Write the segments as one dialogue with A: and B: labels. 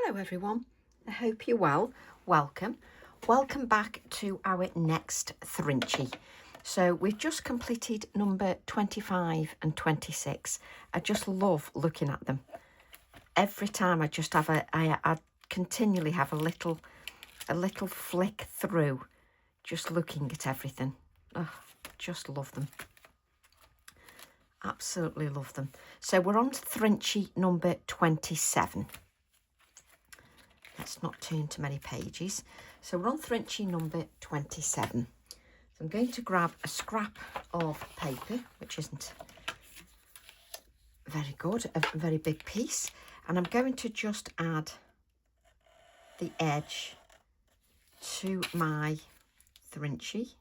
A: Hello everyone, I hope you're well. Welcome back to our next Thrinchie. So we've just completed number 25 and 26. I just love looking at them. Every time I just have I continually have a little flick through, just looking at everything. Oh, just love them. Absolutely love them. So we're on to Thrinchie number 27. Let's not turn too many pages. So we're on Thrinchie number 27. So I'm going to grab a scrap of paper, which isn't very good, a very big piece, and I'm going to just add the edge to my Thrinchie,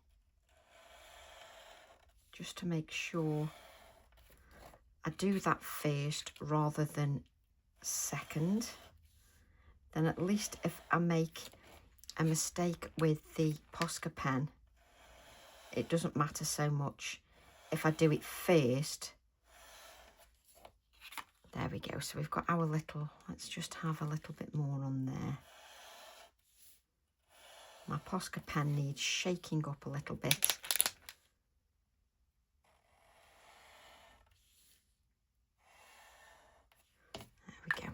A: just to make sure I do that first rather than second. Then at least if I make a mistake with the Posca pen, it doesn't matter so much if I do it first. There we go. So we've got our little, let's just have a little bit more on there. My Posca pen needs shaking up a little bit. There we go.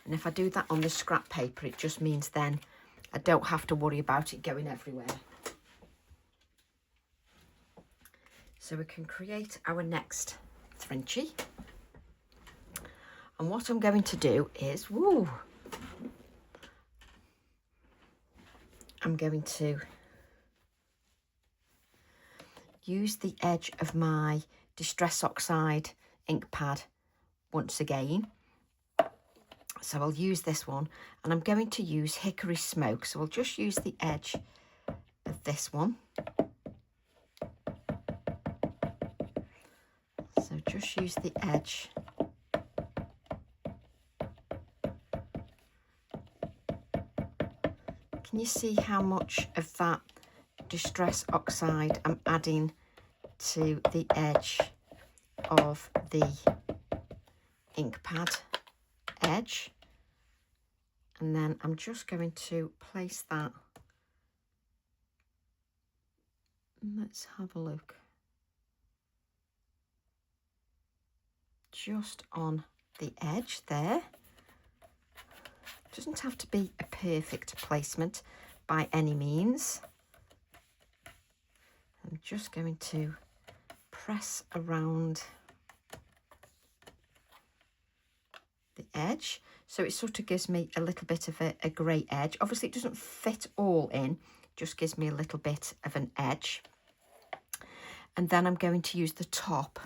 A: And if I do that on the scrap paper, it just means then I don't have to worry about it going everywhere. So we can create our next Thrinchie. And what I'm going to do is, I'm going to use the edge of my Distress Oxide ink pad once again. So I'll use this one, and I'm going to use Hickory Smoke. So I'll just use the edge of this one. So just use the edge. Can you see how much of that Distress Oxide I'm adding to the edge of the ink pad edge? And then I'm just going to place that. Let's have a look. Just on the edge there. Doesn't have to be a perfect placement by any means. I'm just going to press around the edge, so it sort of gives me a little bit of a grey edge. Obviously it doesn't fit all in, just gives me a little bit of an edge. And then I'm going to use the top.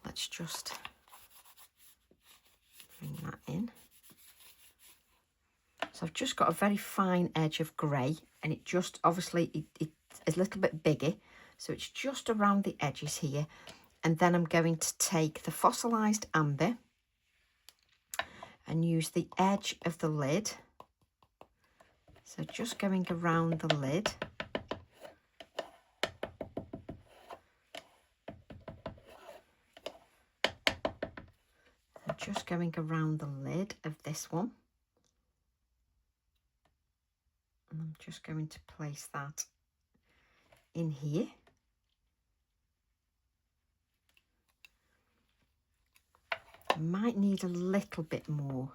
A: Let's just bring that in. So I've just got a very fine edge of grey, and it just, obviously it is a little bit bigger, so it's just around the edges here. And then I'm going to take the fossilised amber and use the edge of the lid. So just going around the lid. So just going around the lid of this one. And I'm just going to place that in here. Might need a little bit more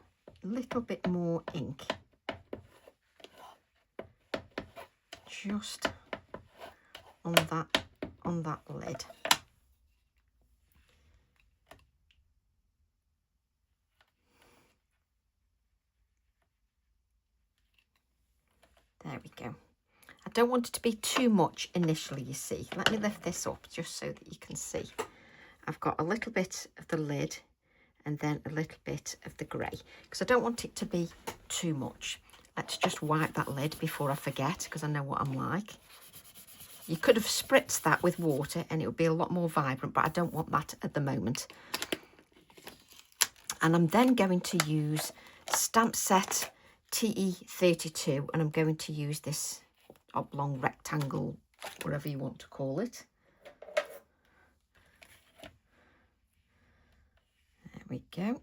A: ink. Just on that lid. There we go. I don't want it to be too much initially, you see. Let me lift this up just so that you can see. I've got a little bit of the lid and then a little bit of the grey, because I don't want it to be too much. Let's just wipe that lid before I forget, because I know what I'm like. You could have spritzed that with water and it would be a lot more vibrant, but I don't want that at the moment. And I'm then going to use Stamp Set TE32, and I'm going to use this oblong rectangle, whatever you want to call it. There we go.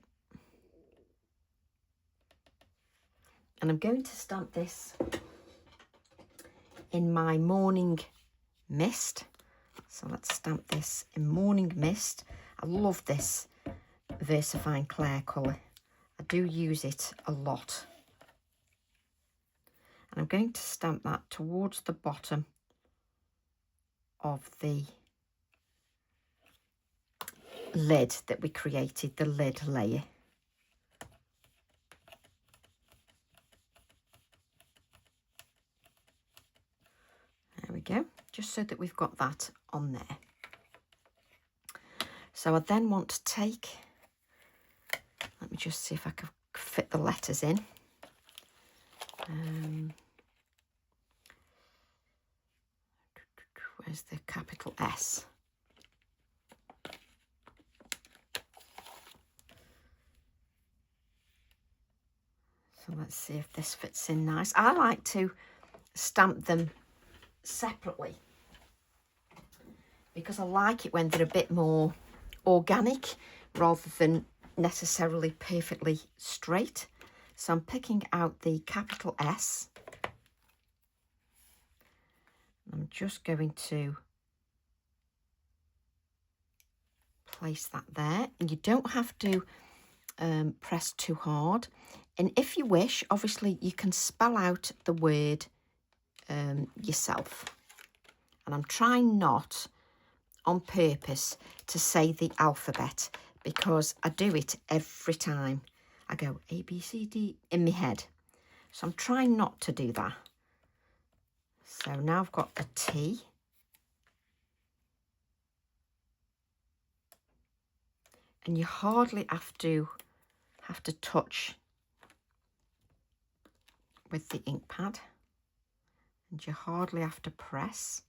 A: And I'm going to stamp this in my Morning Mist. So let's stamp this in Morning Mist. I love this VersaFine Clair colour. I do use it a lot. And I'm going to stamp that towards the bottom of the lid that we created, the lid layer. There we go, just so that we've got that on there. So I then want to take, let me just see if I can fit the letters in. Where's the capital S? So let's see if this fits in nice. I like to stamp them separately because I like it when they're a bit more organic rather than necessarily perfectly straight. So I'm picking out the capital S. I'm just going to place that there, and you don't have to press too hard. And if you wish, obviously you can spell out the word yourself. And I'm trying not on purpose to say the alphabet because I do it every time. I go A, B, C, D in my head. So I'm trying not to do that. So now I've got a T. And you hardly have to touch with the ink pad. And you hardly have to press.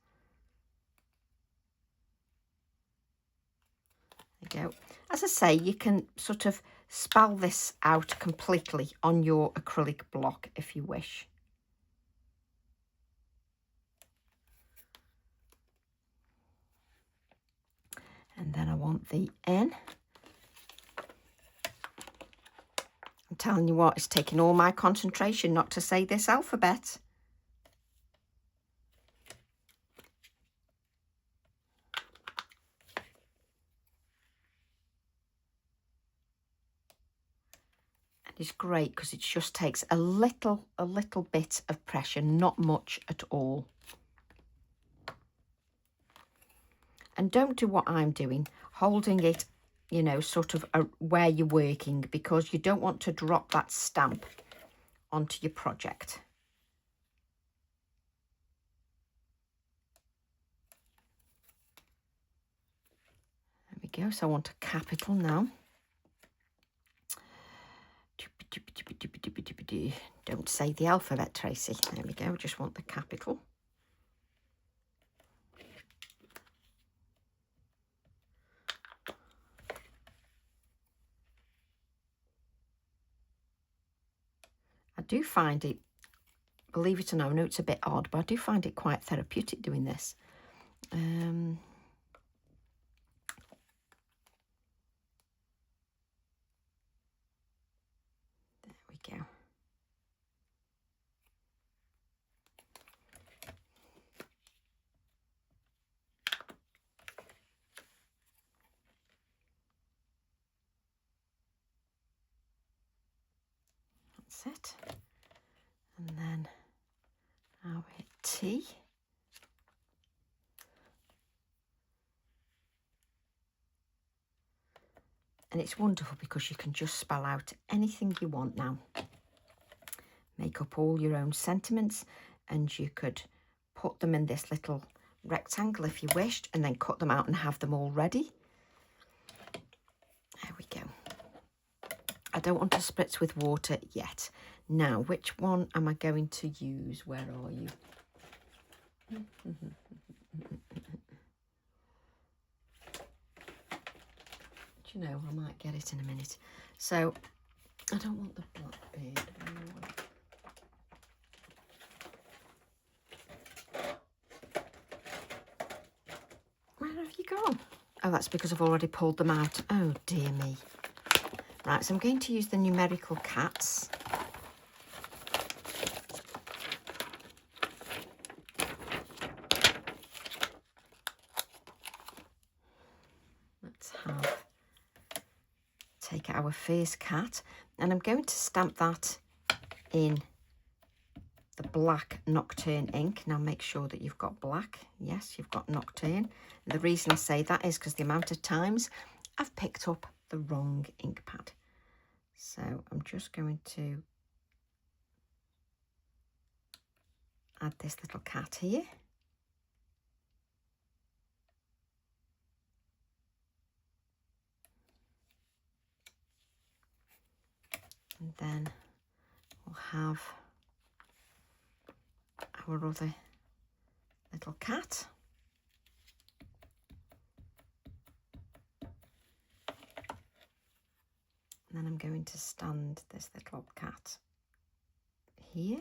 A: There you go. As I say, you can sort of spell this out completely on your acrylic block if you wish. And then I want the N. I'm telling you what, it's taking all my concentration not to say this alphabet. And it's great because it just takes a little bit of pressure, not much at all. And don't do what I'm doing, holding it, you know, sort of where you're working, because you don't want to drop that stamp onto your project. There we go. So I want a capital now. Don't say the alphabet, Tracy. There we go. Just want the capital. I do find it, believe it or not, I know it's a bit odd, but I do find it quite therapeutic doing this. There we go. That's it. And then I'll hit T. And it's wonderful because you can just spell out anything you want now. Make up all your own sentiments, and you could put them in this little rectangle if you wished, and then cut them out and have them all ready. There we go. I don't want to spritz with water yet. Now, which one am I going to use? Where are you? Do you know, I might get it in a minute. So, I don't want the blackbird. Where have you gone? Oh, that's because I've already pulled them out. Oh, dear me. Right, so I'm going to use the numerical cats. take our first cat, and I'm going to stamp that in the black Nocturne ink. Now make sure that you've got black. Yes, you've got Nocturne. And the reason I say that is because the amount of times I've picked up the wrong ink pad. So I'm just going to add this little cat here. And then we'll have our other little cat. And then I'm going to stand this little cat here.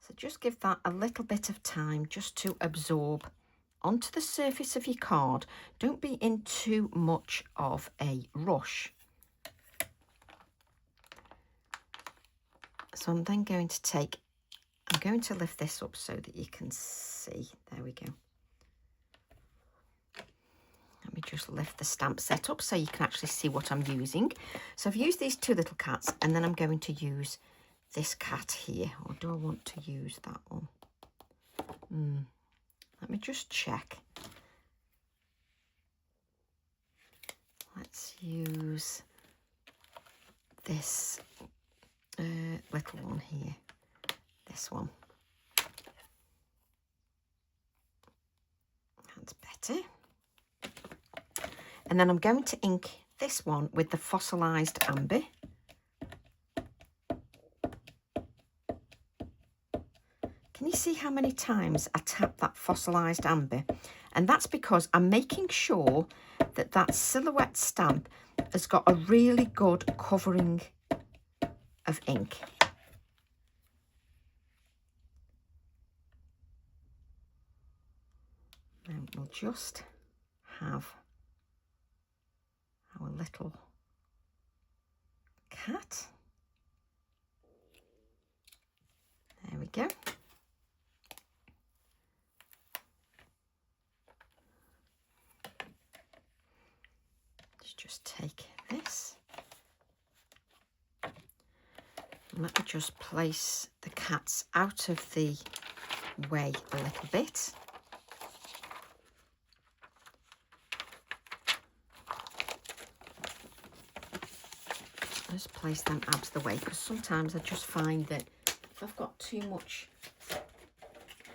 A: So just give that a little bit of time just to absorb onto the surface of your card. Don't be in too much of a rush. So I'm then going to I'm going to lift this up so that you can see. There we go. Let me just lift the stamp set up so you can actually see what I'm using. So I've used these two little cats, and then I'm going to use this cat here. Or do I want to use that one? Let me just check. Let's use this little one here. This one. That's better. And then I'm going to ink this one with the fossilised amber. Can you see how many times I tap that fossilised amber? And that's because I'm making sure that that silhouette stamp has got a really good covering of ink. Then we'll just have our little cat. There we go. Let's just take this. And let me just place the cats out of the way a little bit. Just place them out of the way, because sometimes I just find that if I've got too much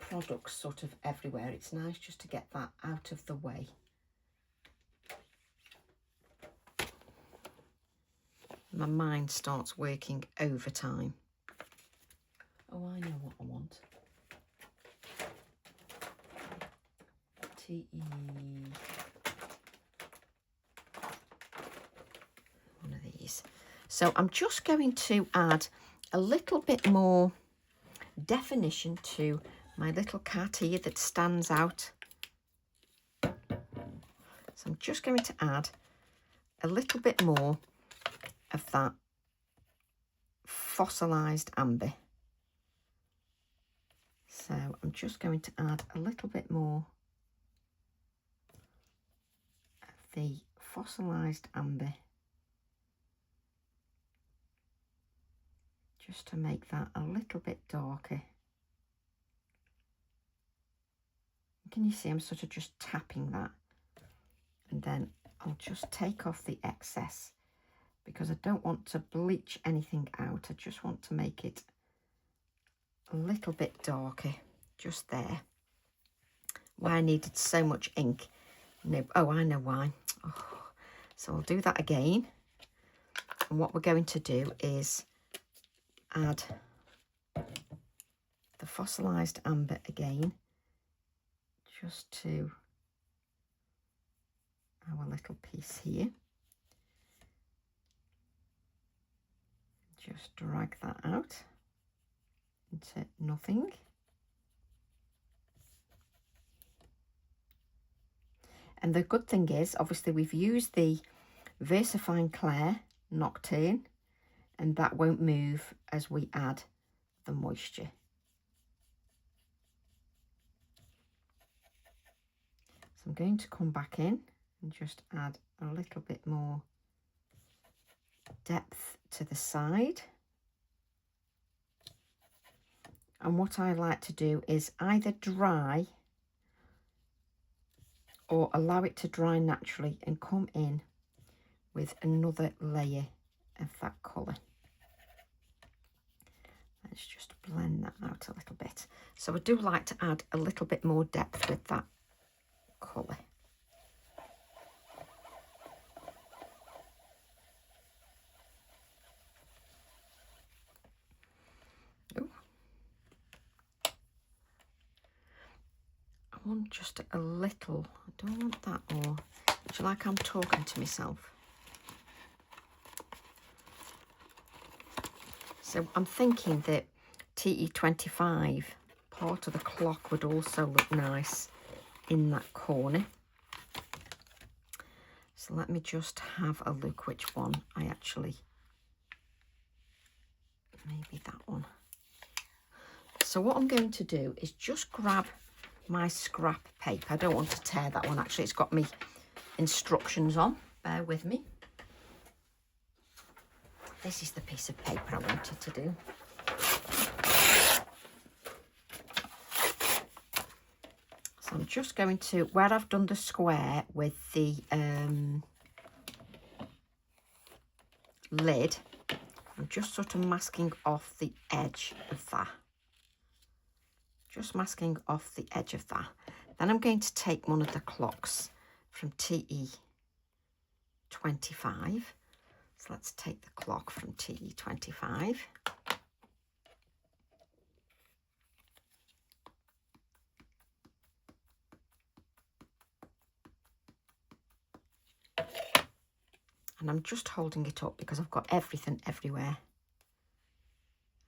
A: products sort of everywhere, it's nice just to get that out of the way. My mind starts working overtime. Oh, I know what I want. T-E. One of these. So I'm just going to add a little bit more definition to my little cat here that stands out. So I'm just going to add a little bit more of that fossilised amber. So I'm just going to add a little bit more of the fossilised amber, just to make that a little bit darker. Can you see I'm sort of just tapping that, and then I'll just take off the excess because I don't want to bleach anything out. I just want to make it a little bit darker just there. Why I needed so much ink. No, oh, I know why. Oh, so I'll do that again. And what we're going to do is add the fossilised amber again, just to our little piece here. Just drag that out into nothing. And the good thing is, obviously, we've used the VersaFine Clair Nocturne, and that won't move as we add the moisture. So I'm going to come back in and just add a little bit more depth to the side. And what I like to do is either dry or allow it to dry naturally and come in with another layer of that colour. Let's just blend that out a little bit. So I do like to add a little bit more depth with that colour. Ooh. I want just a little, I don't want that more. Do you like I'm talking to myself? So I'm thinking that TE25, part of the clock, would also look nice in that corner. So let me just have a look which one I actually, maybe that one. So what I'm going to do is just grab my scrap paper. I don't want to tear that one, actually. It's got me instructions on. Bear with me. This is the piece of paper I wanted to do. So I'm just going to, where I've done the square with the lid, I'm just sort of masking off the edge of that. Just masking off the edge of that. Then I'm going to take one of the clocks from TE25. So let's take the clock from TE25. And I'm just holding it up because I've got everything everywhere.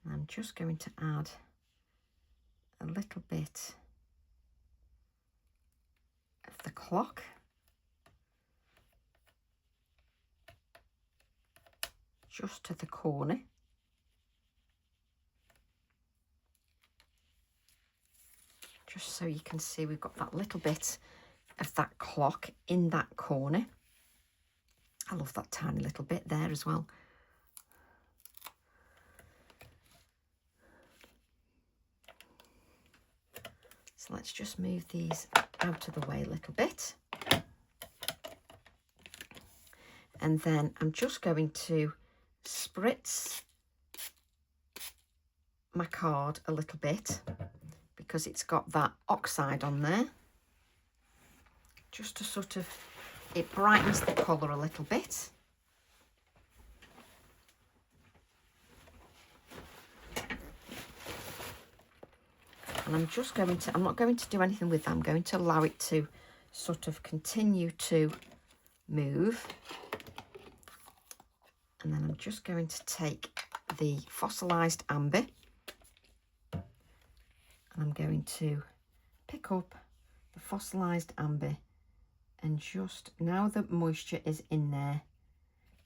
A: And I'm just going to add a little bit of the clock. Just to the corner. Just so you can see we've got that little bit of that clock in that corner. I love that tiny little bit there as well. So let's just move these out of the way a little bit. And then I'm just going to spritz my card a little bit because it's got that oxide on there. Just to sort of, it brightens the colour a little bit. And I'm just going to, I'm not going to do anything with that. I'm going to allow it to sort of continue to move. And then I'm just going to take the fossilised amber and I'm going to pick up the fossilised amber and just, now that moisture is in there,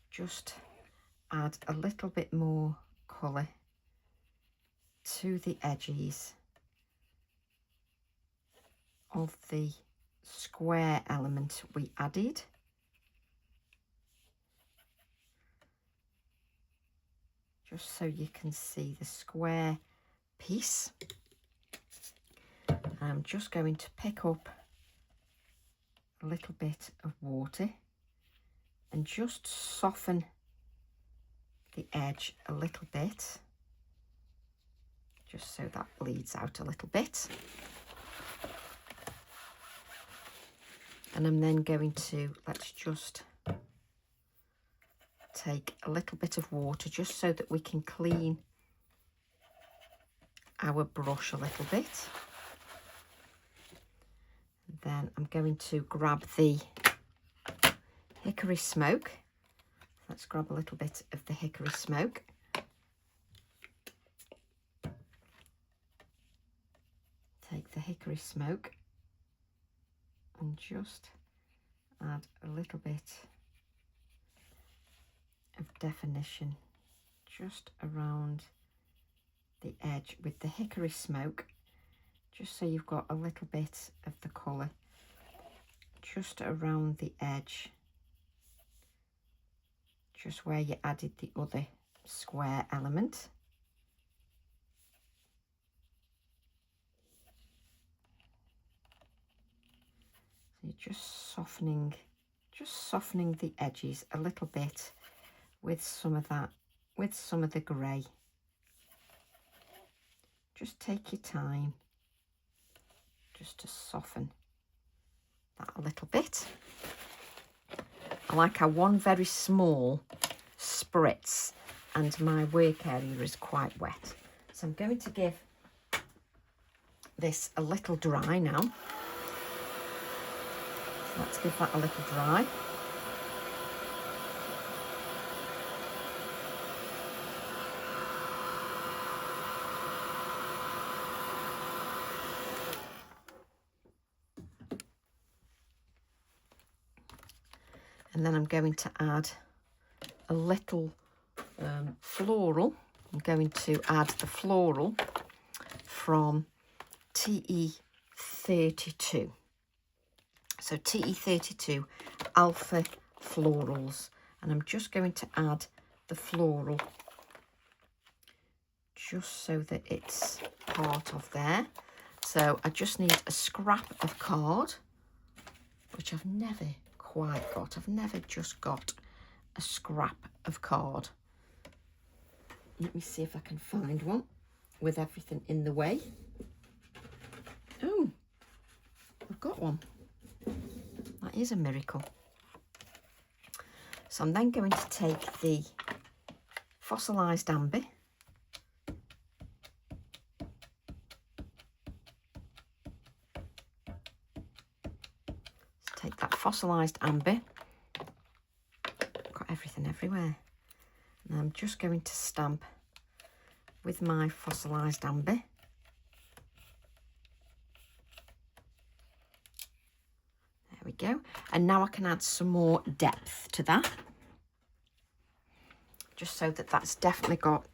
A: just add a little bit more colour to the edges of the square element we added. Just so you can see the square piece. I'm just going to pick up a little bit of water and just soften the edge a little bit, just so that bleeds out a little bit. And I'm then going to, let's just take a little bit of water just so that we can clean our brush a little bit. Then I'm going to grab the hickory smoke. Let's grab a little bit of the hickory smoke. Take the hickory smoke and just add a little bit of definition just around the edge with the hickory smoke, just so you've got a little bit of the colour just around the edge, just where you added the other square element. So you're just softening the edges a little bit with some of that, with some of the grey. Just take your time just to soften that a little bit. I like our one very small spritz and my work area is quite wet. So I'm going to give this a little dry now. So let's give that a little dry. And then I'm going to add a little floral. I'm going to add the floral from TE32. So TE32 Alpha Florals. And I'm just going to add the floral just so that it's part of there. So I just need a scrap of card, which I've never quite got. I've never just got a scrap of card. Let me see if I can find one with everything in the way. Oh, I've got one. That is a miracle. So I'm then going to take the fossilised amber. So take that fossilised amber. Got everything everywhere. And I'm just going to stamp with my fossilised amber. There we go. And now I can add some more depth to that. Just so that that's definitely got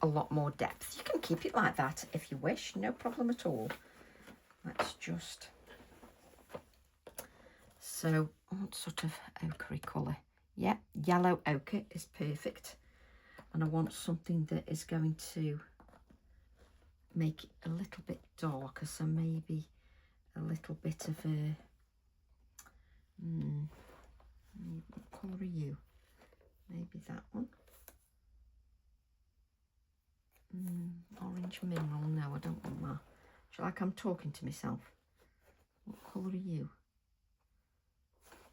A: a lot more depth. You can keep it like that if you wish, no problem at all. Let's just... So, what sort of ochre colour? Yeah, yellow ochre is perfect. And I want something that is going to make it a little bit darker, so maybe a little bit of a... what colour are you? Maybe that one. Orange mineral. No, I don't want that. I feel like I'm talking to myself. What colour are you?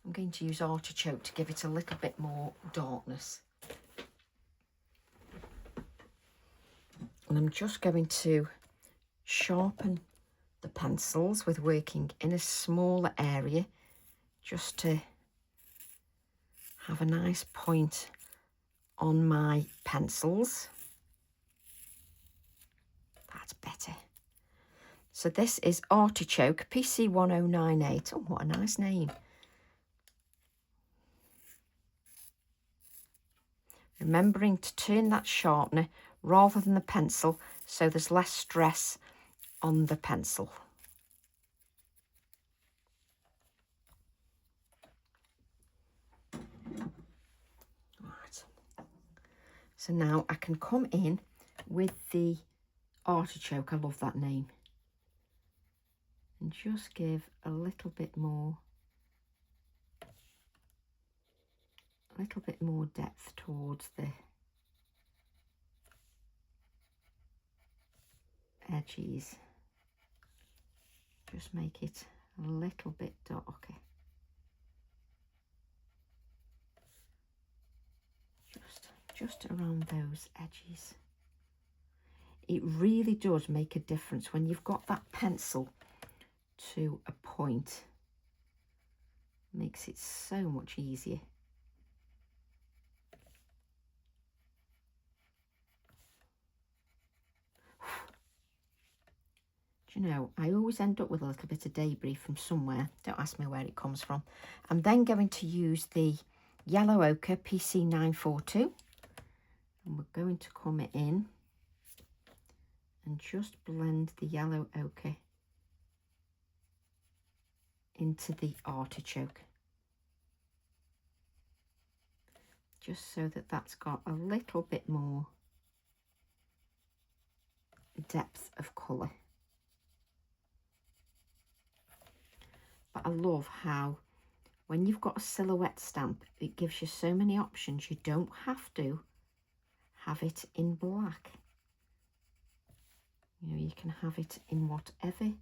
A: I'm going to use artichoke to give it a little bit more darkness. And I'm just going to sharpen the pencils with working in a smaller area, just to have a nice point on my pencils. That's better. So this is Artichoke PC1098. Oh, what a nice name. Remembering to turn that sharpener rather than the pencil so there's less stress on the pencil. Right. So now I can come in with the Artichoke. I love that name. And just give a little bit more depth towards the edges. Just make it a little bit darker. Just around those edges. It really does make a difference when you've got that pencil to a point. Makes it so much easier. Do you know, I always end up with a little bit of debris from somewhere. Don't ask me where it comes from. I'm then going to use the yellow ochre PC942. And we're going to come in and just blend the yellow ochre into the artichoke, just so that that's got a little bit more depth of colour. But I love how when you've got a silhouette stamp, it gives you so many options. You don't have to have it in black. You know, you can have it in whatever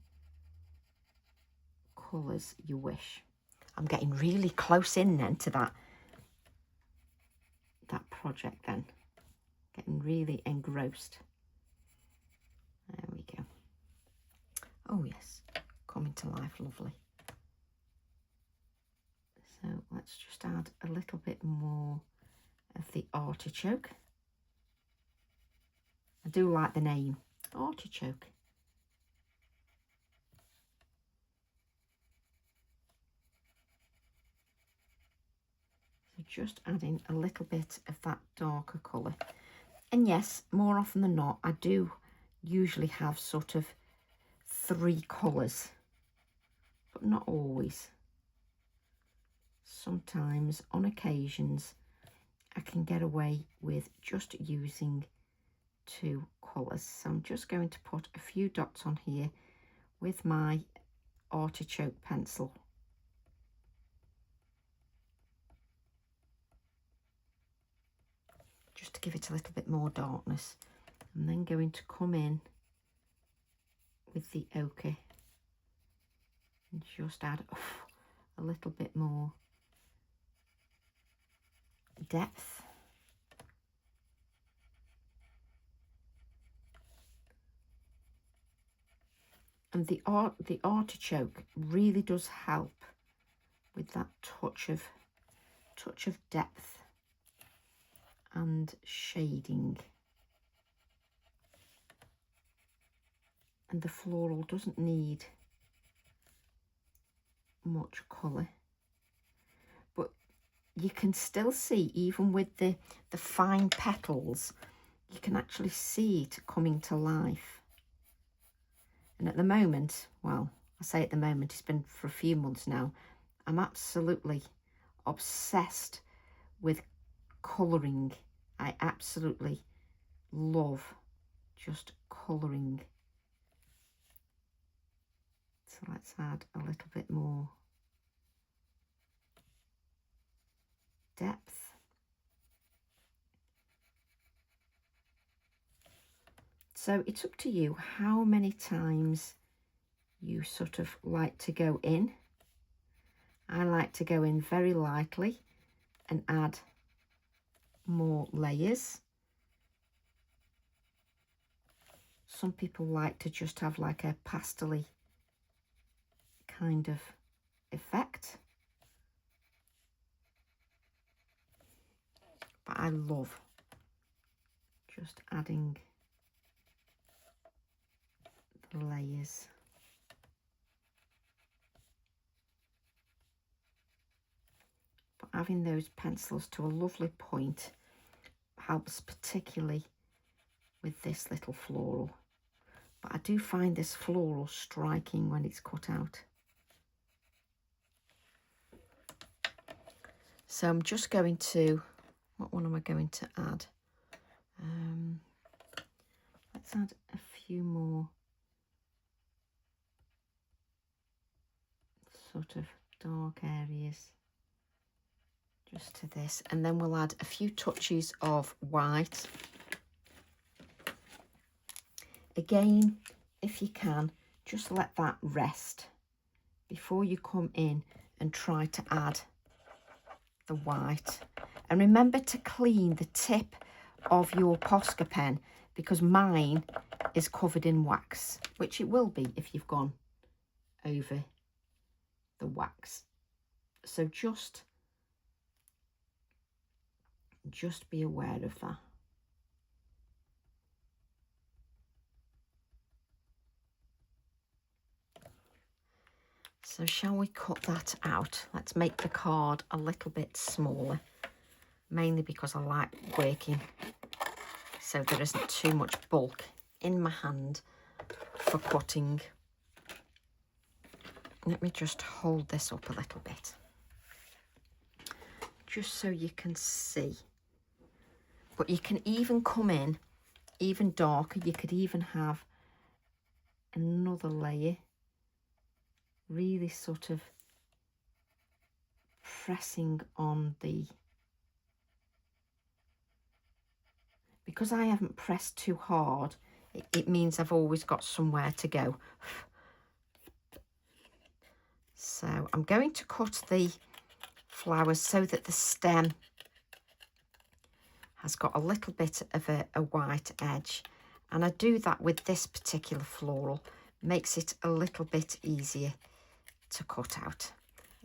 A: colours you wish. I'm getting really close in then to that project then. Getting really engrossed. There we go. Oh yes, coming to life, lovely. So let's just add a little bit more of the artichoke. I do like the name, artichoke. So just adding a little bit of that darker colour. And yes, more often than not, I do usually have sort of 3 colours, but not always. Sometimes, on occasions, I can get away with just using 2 colours. So I'm just going to put a few dots on here with my artichoke pencil. Just to give it a little bit more darkness. And then going to come in with the ochre and just add a little bit more depth. And the artichoke really does help with that touch of depth and shading. And the floral doesn't need much colour, but you can still see, even with the fine petals, you can actually see it coming to life. And at the moment, well, I say at the moment, it's been for a few months now, I'm absolutely obsessed with colouring. I absolutely love just colouring. So let's add a little bit more depth. So it's up to you how many times you sort of like to go in. I like to go in very lightly and add more layers. Some people like to just have like a pastel-y kind of effect. But I love just adding the layers. But having those pencils to a lovely point helps, particularly with this little floral. But I do find this floral striking when it's cut out. So I'm just going to, what one am I going to add? Let's add a few more sort of dark areas just to this, and then we'll add a few touches of white. Again, if you can, just let that rest before you come in and try to add the white. And remember to clean the tip of your Posca pen, because mine is covered in wax, which it will be if you've gone over the wax. So just be aware of that. So shall we cut that out? Let's make the card a little bit smaller, mainly because I like working so there isn't too much bulk in my hand for cutting. Let me just hold this up a little bit, just so you can see. But you can even come in even darker. You could even have another layer, really sort of pressing on the, because I haven't pressed too hard, it means I've always got somewhere to go. So I'm going to cut the flowers so that the stem has got a little bit of a white edge, and I do that with this particular floral. Makes it a little bit easier to cut out.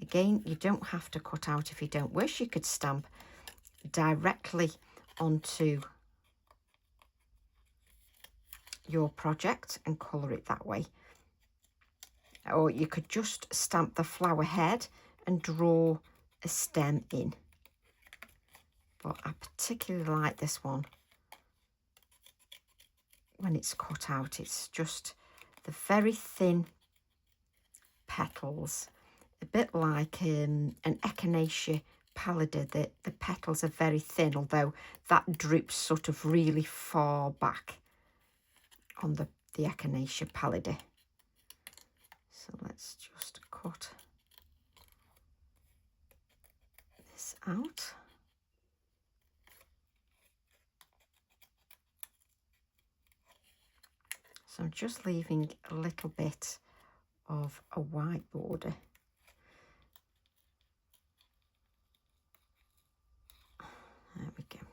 A: Again, you don't have to cut out if you don't wish. You could stamp directly onto your project and colour it that way, or you could just stamp the flower head and draw a stem in. But I particularly like this one when it's cut out. It's just the very thin petals, a bit like an echinacea pallida. The petals are very thin, although that droops sort of really far back on the echinacea pallida. So let's just cut this out. So I'm just leaving a little bit of a white border. There we go.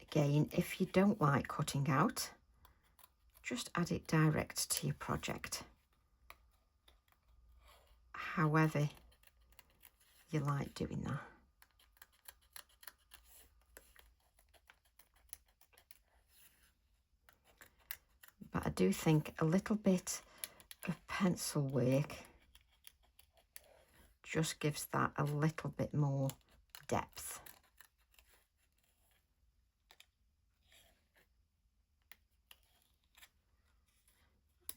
A: Again, if you don't like cutting out, just add it direct to your project. However you like doing that. But I do think a little bit of pencil work just gives that a little bit more depth.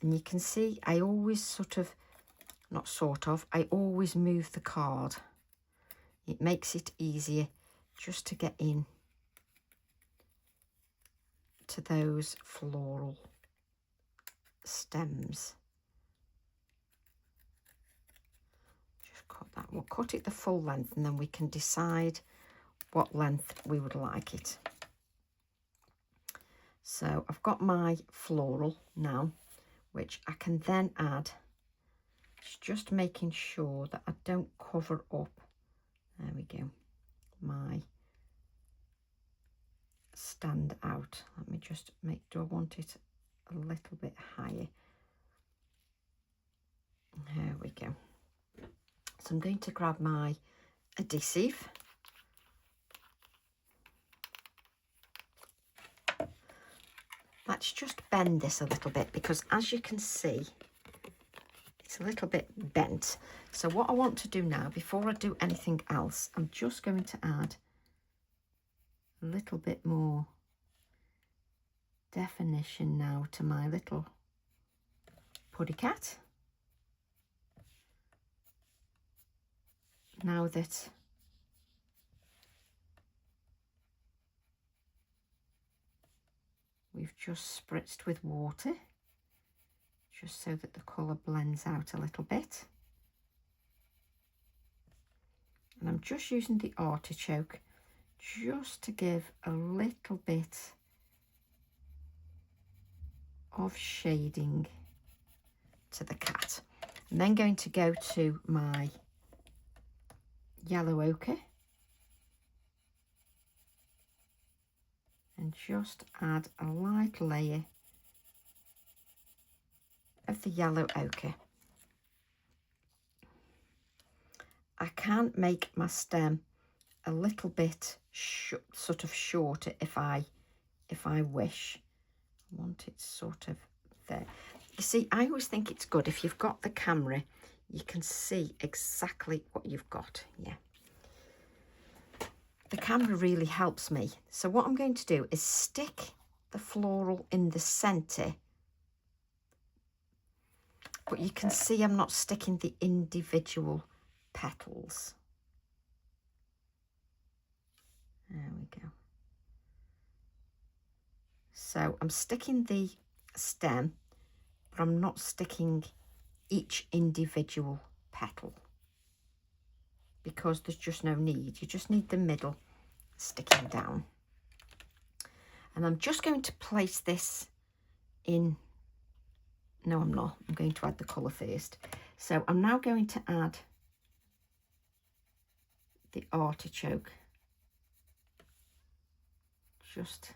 A: And you can see I always I always move the card. It makes it easier just to get in to those floral stems. Just cut that. We'll cut it the full length and then we can decide what length we would like it. So I've got my floral now, which I can then add. It's just making sure that I don't cover up, there we go, my stand out. Let me just do I want it a little bit higher? There we go. So I'm going to grab my adhesive. Let's just bend this a little bit, because as you can see, it's a little bit bent. So what I want to do now, before I do anything else, I'm just going to add a little bit more definition now to my little puddy cat. Now that we've just spritzed with water, just so that the colour blends out a little bit. And I'm just using the artichoke just to give a little bit of shading to the cat. I'm then going to go to my yellow ochre and just add a light layer of the yellow ochre. I can make my stem a little bit sort of shorter if I wish. I want it sort of there. You see, I always think it's good if you've got the camera, you can see exactly what you've got. Yeah. The camera really helps me. So what I'm going to do is stick the floral in the centre but you can see I'm not sticking the individual petals. There we go. So I'm sticking the stem, but I'm not sticking each individual petal because there's just no need. You just need the middle sticking down. And I'm just going to place this in. No, I'm not. I'm going to add the colour first. So I'm now going to add the artichoke just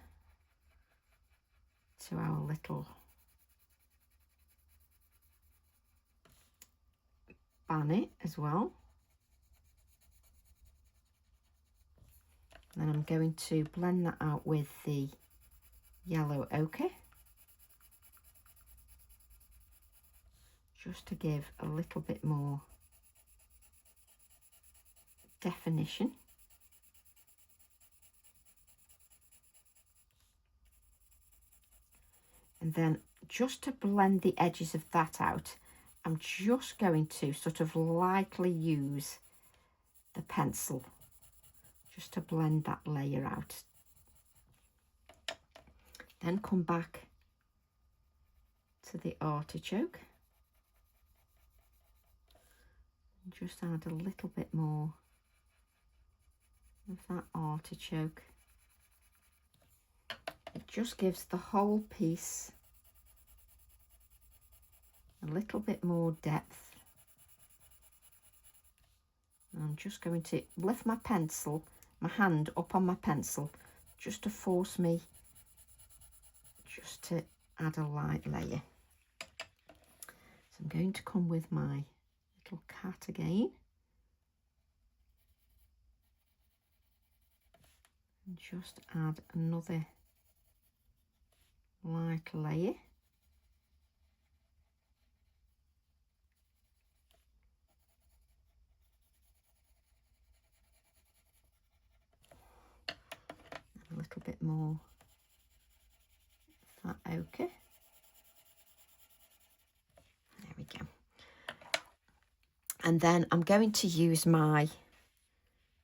A: to our little bonnet as well. And then I'm going to blend that out with the yellow ochre just to give a little bit more definition. And then just to blend the edges of that out, I'm just going to sort of lightly use the pencil just to blend that layer out. Then come back to the artichoke and just add a little bit more of that artichoke. It just gives the whole piece a little bit more depth. And I'm just going to lift my pencil, my hand up on my pencil, just to force me just to add a light layer. So I'm going to come with my little cat again and just add another light layer. A little bit more of that ochre. There we go. And then I'm going to use my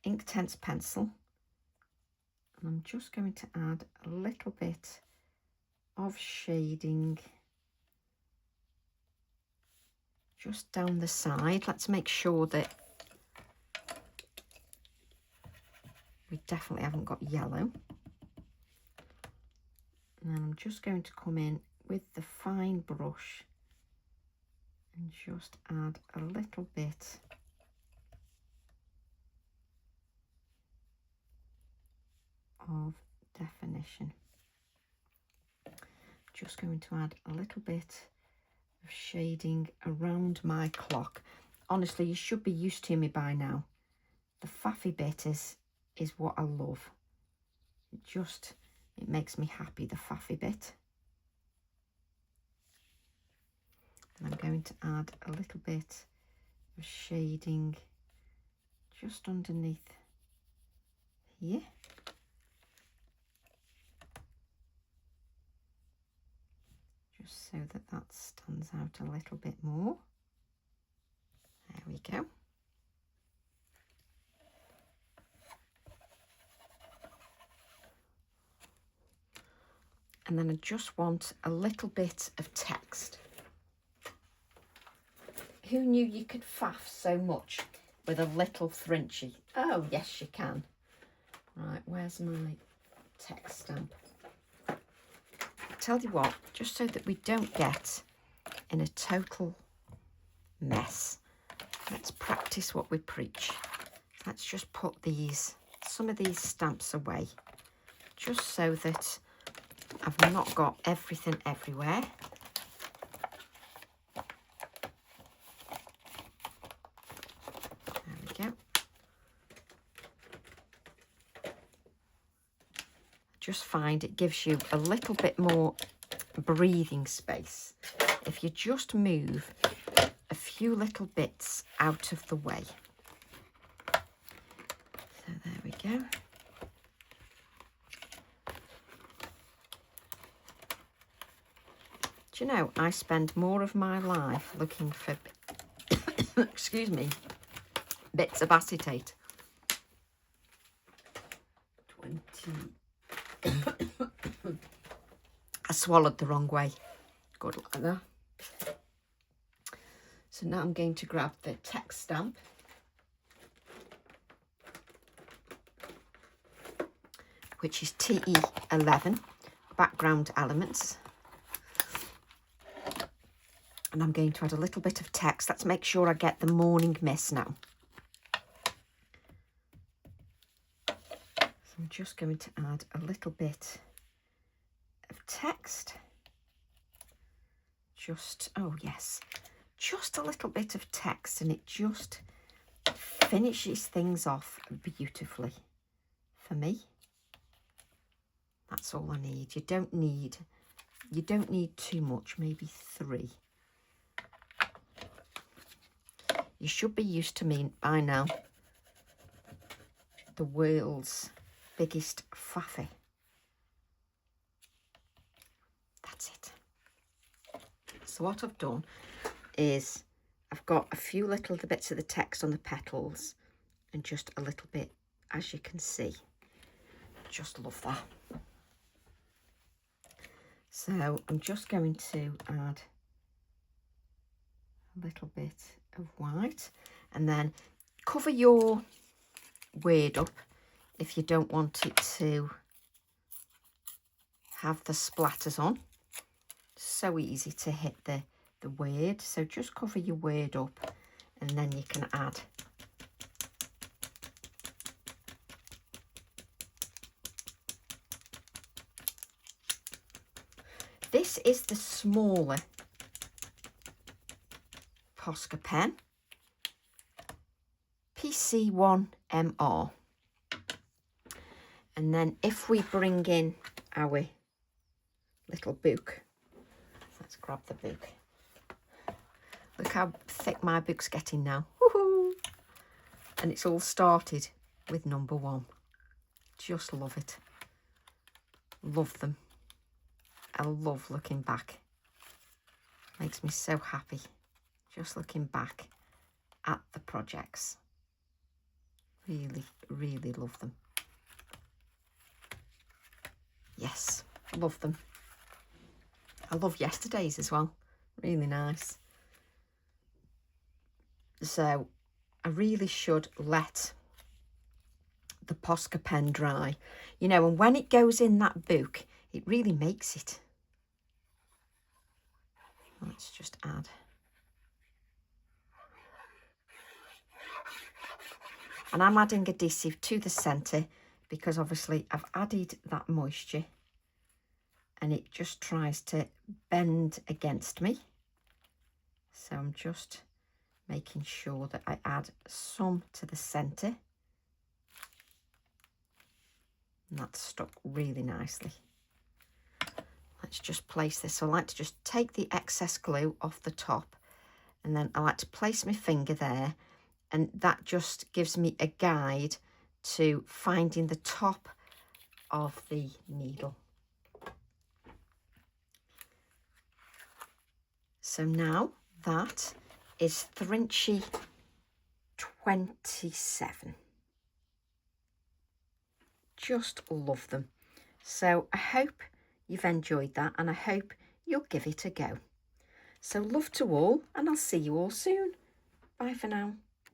A: Inktense pencil and I'm just going to add a little bit of shading just down the side. Let's make sure that we definitely haven't got yellow. And then I'm just going to come in with the fine brush and just add a little bit of definition. Just going to add a little bit of shading around my clock. Honestly, you should be used to me by now. The faffy bit is what I love. It makes me happy, the faffy bit. And I'm going to add a little bit of shading just underneath here. Just so that that stands out a little bit more. There we go. And then I just want a little bit of text. Who knew you could faff so much with a little Thrinchie? Oh, yes, you can. Right, where's my text stamp? Tell you what, just so that we don't get in a total mess, let's practice what we preach. Let's just put some of these stamps away, just so that I've not got everything everywhere. There we go. Just find it gives you a little bit more breathing space if you just move a few little bits out of the way. So there we go. Do you know, I spend more of my life looking for, excuse me, bits of acetate. 20. I swallowed the wrong way. Good like that. So now I'm going to grab the text stamp. Which is TE11, background elements. And I'm going to add a little bit of text. Let's make sure I get the morning mist now. So I'm just going to add a little bit of text. Just, oh yes, just a little bit of text, and it just finishes things off beautifully for me. That's all I need. You don't need too much, maybe 3. You should be used to me by now. The world's biggest faffy. That's it. So what I've done is I've got a few little bits of the text on the petals and just a little bit, as you can see. Just love that. So I'm just going to add a little bit of white, and then cover your word up if you don't want it to have the splatters on. So easy to hit the word, so just cover your word up and then you can add this is the smaller Posca pen, PC1MR. And then if we bring in our little book, let's grab the book. Look how thick my book's getting now. Woohoo! And it's all started with number 1. Just love it. Love them. I love looking back. Makes me so happy. Just looking back at the projects. Really, really love them. Yes, love them. I love yesterday's as well. Really nice. So I really should let the Posca pen dry. You know, and when it goes in that book, it really makes it. Let's just add. And I'm adding adhesive to the centre because obviously I've added that moisture and it just tries to bend against me. So I'm just making sure that I add some to the centre. And that's stuck really nicely. Let's just place this. So I like to just take the excess glue off the top, and then I like to place my finger there, and that just gives me a guide to finding the top of the needle. So now that is Thrinchie 27. Just love them. So I hope you've enjoyed that, and I hope you'll give it a go. So love to all, and I'll see you all soon. Bye for now.